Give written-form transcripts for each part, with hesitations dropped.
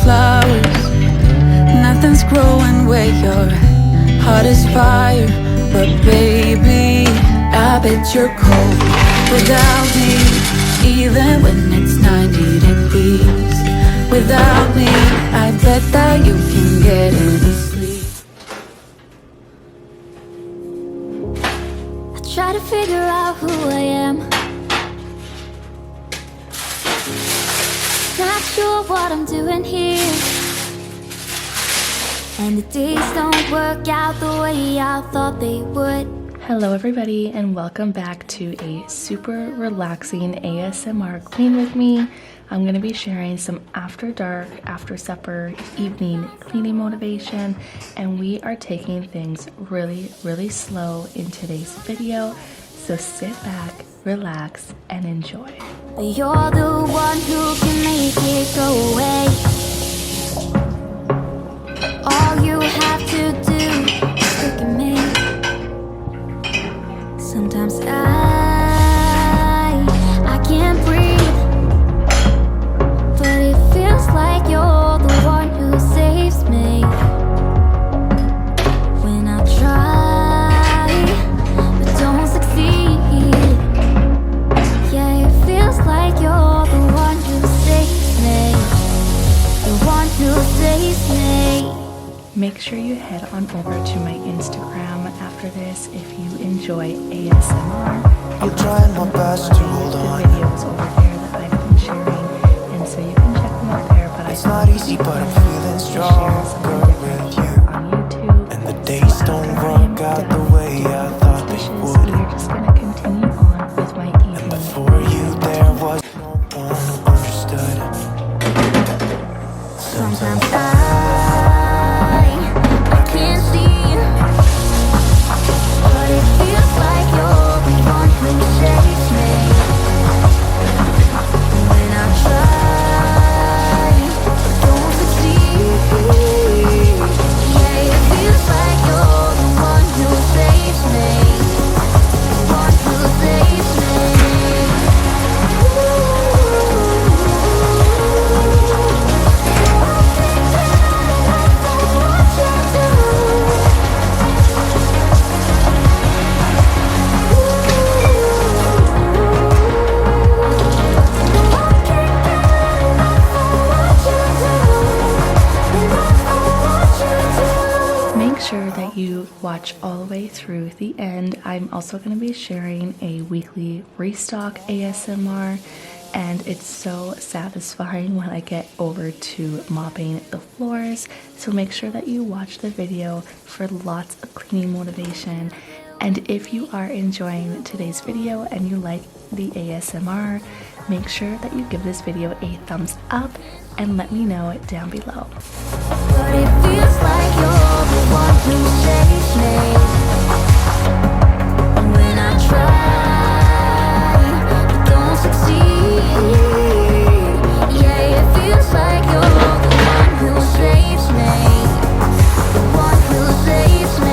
flowers. Nothing's growing where your heart is fire. But baby, I bet you're cold without me. Even when it's 90 degrees. Without me, I bet that you can get any sleep. I try to figure out who I am. Not sure what I'm doing here. And the days don't work out the way I thought they would. Hello everybody, and welcome back to a super relaxing ASMR clean with me. I'm going to be sharing some after dark, after supper, evening cleaning motivation, and we are taking things really slow in today's video. So sit back, relax, and enjoy. You're the one who can make it go away. All you have to do is look at me. Sometimes I can't breathe, but it feels like you're the one who saves me. When I try, but don't succeed. Yeah, it feels like you're the one who saves me. The one who saves me. Make sure you head on over to my Instagram after this if you enjoy ASMR. I'm trying my best to hold on. The videos over there that I've been sharing, and so you can check them out there. But it's not easy, but I'm feeling stronger with you. On YouTube, and the days don't work out the way I thought they would. We're just gonna continue on with my evening. And before you, there was no one who understood. Sometimes I can't see, but it feels like you're the one who saves me. When I try, don't succeed. Yeah, it feels like you're the one who saves me. The one who saves me. Make sure that you watch all the way through the end. I'm also going to be sharing a weekly restock ASMR, and it's so satisfying when I get over to mopping the floors. So make sure that you watch the video for lots of cleaning motivation. And if you are enjoying today's video and you like the ASMR, make sure that you give this video a thumbs up and let me know down below. But it feels like you're the one who saves me. When I try, but don't succeed. Yeah, it feels like you're the one who saves me. The one who saves me.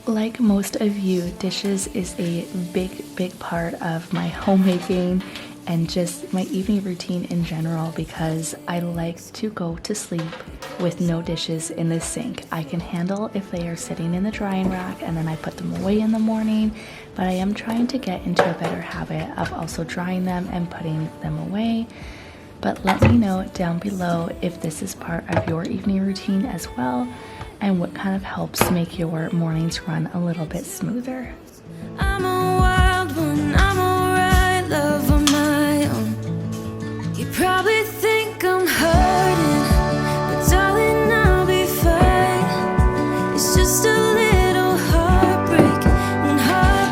Like most of you, dishes is a big part of my homemaking and just my evening routine in general, because I like to go to sleep with no dishes in the sink. I can handle if they are sitting in the drying rack and then I put them away in the morning, but I am trying to get into a better habit of also drying them and putting them away. But let me know down below if this is part of your evening routine as well, and what kind of helps make your mornings run a little bit smoother. I'm a wild one, I'm alright, love on my own. You probably think I'm hurting, but darling, I'll be fine. It's just a little heartbreak when heart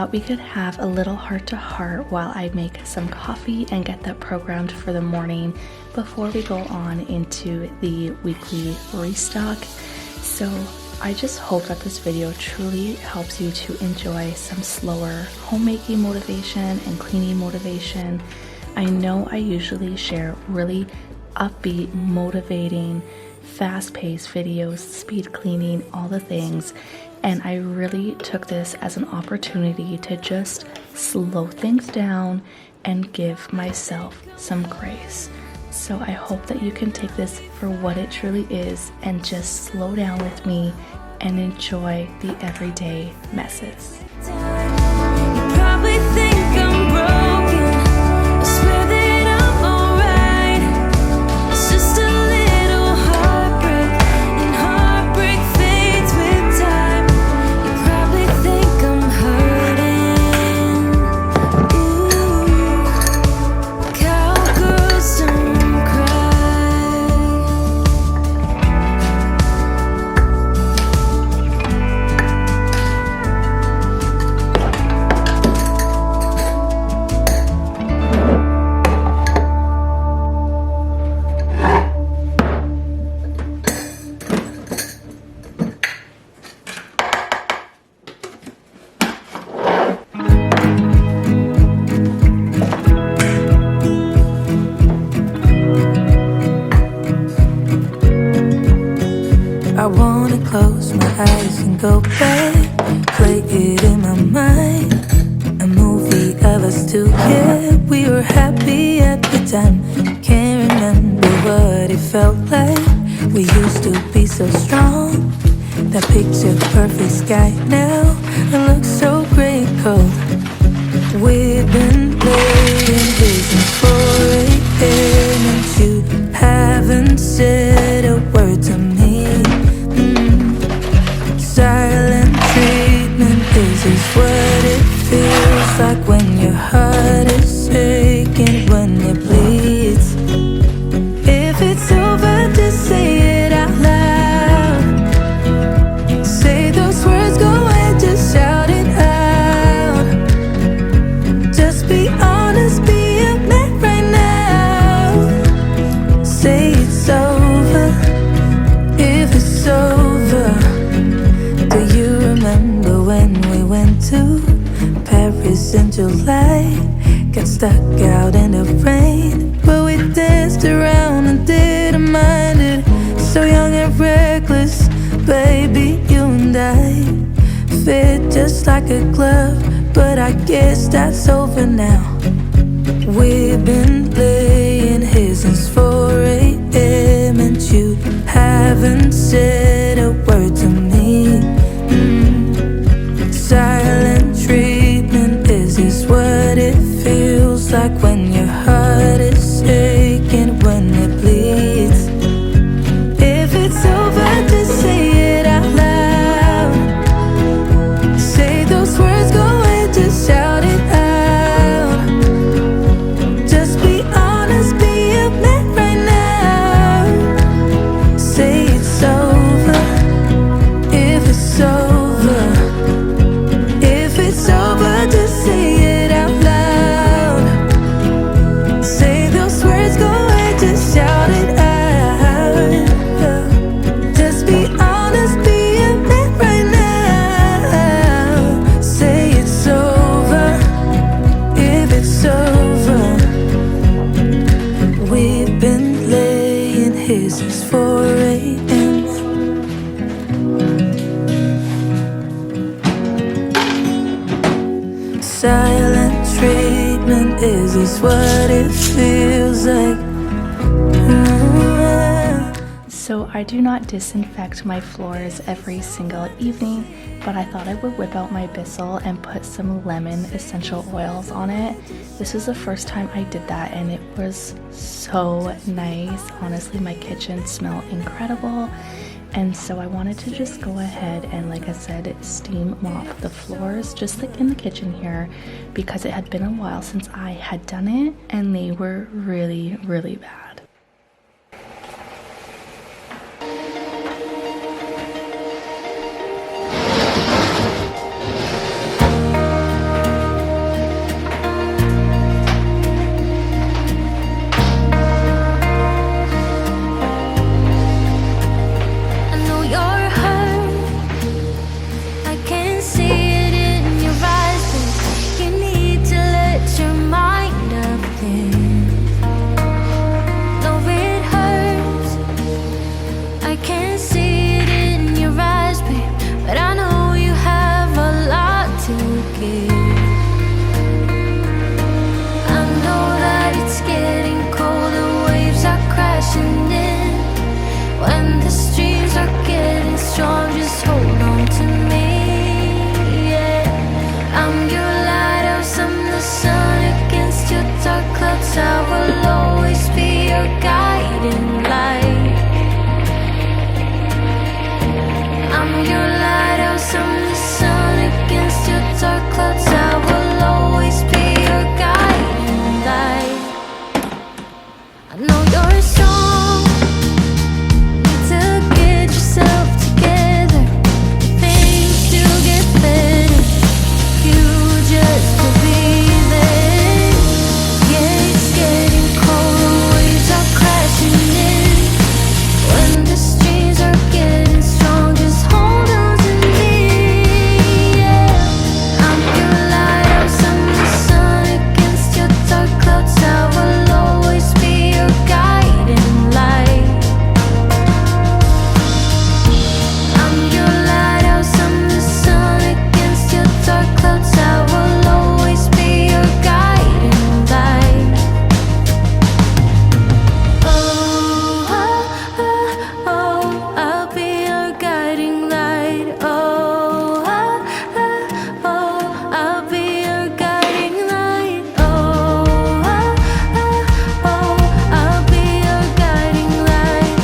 thought we could have a little heart-to-heart while I make some coffee and get that programmed for the morning before we go on into the weekly restock. So I just hope that this video truly helps you to enjoy some slower homemaking motivation and cleaning motivation. I know I usually share really upbeat, motivating, fast-paced videos, speed cleaning, all the things, and I really took this as an opportunity to just slow things down and give myself some grace. So I hope that you can take this for what it truly is and just slow down with me and enjoy the everyday messes. You probably think I'm broken. I swear that I'm alright. It's just a little heartbreak, and heartbreak fades with time. You probably think I'm hurting. Ooh, cowgirls don't cry. I wanna close my eyes and go back, play it in my mind. A movie of us two, yeah, we were happy at the time. Can't remember what it felt like. We used to be so strong. That picture perfect sky now, it looks so gray cold. We've been playing business for 8 a.m. and you haven't said a word to me. Silent treatment, this is what it feels like when your heart is aching, when it bleeds. If it's over, just say it out loud. Say those words, go ahead, just shout it out. Just be honest, be a man right now. Say it's over, if it's over. Do you remember when we went to Paris in July? Got stuck out in the rain, but we danced around and didn't mind it. So young and reckless, baby, you and I fit just like a glove, but I guess that's over now. We've been laying here since 4 a.m. and you haven't said a word to me. Silent treatment, is this what it feels like when your heart is aching, when it bleeds? If it's over, just say it out loud. Say those words, go ahead, just shout it out. Just be honest, be a man right now. Say it's over, if it's over. If it's over, just say it out loud. Say those words, go ahead, just shout it out. Just be honest, be a man right now. Say it's over, if it's over. We've been laying here since 4 a.m. Silent treatment, is this what it feels like? So I do not disinfect my floors every single evening, but I thought I would whip out my Bissell and put some lemon essential oils on it. This was the first time I did that and it was so nice. Honestly, my kitchen smelled incredible. And so I wanted to just go ahead and, like I said, steam mop the floors, just like in the kitchen here, because it had been a while since I had done it and they were really, really bad. crashing in. When the streams are getting strong, just hold on to me. Yeah, I'm your lighthouse, I'm the sun against your dark clouds. I will always be your guiding light. I'm your lighthouse, I'm the sun against your dark clouds. I will always be your guiding light. I know you're strong, need to get yourself together. Things do get better, you just believe it. Yeah, it's getting cold, waves are crashing in. When the streams are getting strong, just hold on to me. Yeah, I'm your lighthouse, I'm the sun against your dark clouds. I will always be your guiding light. I'm your lighthouse, I'm the sun against your dark clouds. I will always be your guiding light. Oh, I'll be your guiding light. Oh, I'll be your guiding light. Oh, I'll be your guiding light.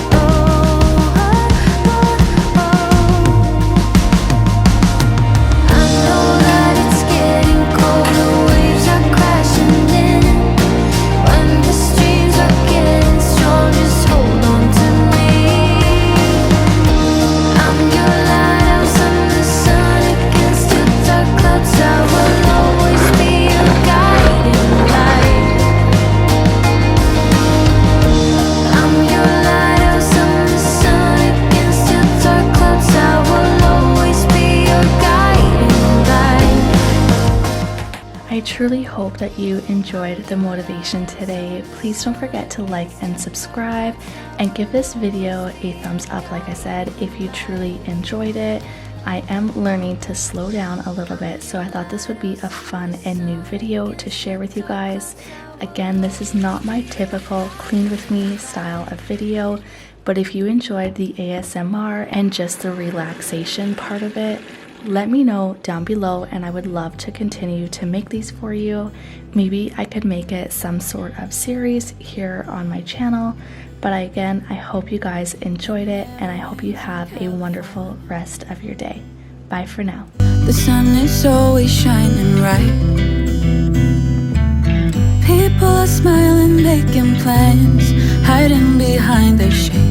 I know that it's getting cold, the waves are crashing in. When the streams are getting strong, just hold on to me. I'm your lighthouse, I'm the sun against your dark clouds. I will always be your guiding light. I'm your lighthouse, I'm the sun against your dark clouds. I will always be your guiding light. I truly hope that you enjoyed the motivation today. Please don't forget to like and subscribe and give this video a thumbs up, like I said, if you truly enjoyed it. I am learning to slow down a little bit, so I thought this would be a fun and new video to share with you guys. Again, this is not my typical clean with me style of video, but if you enjoyed the ASMR and just the relaxation part of it, let me know down below and I would love to continue to make these for you. Maybe I could make it some sort of series here on my channel. But again, I hope you guys enjoyed it and I hope you have a wonderful rest of your day. Bye for now. The sun is always shining bright. People are smiling, making plans, hiding behind their shades.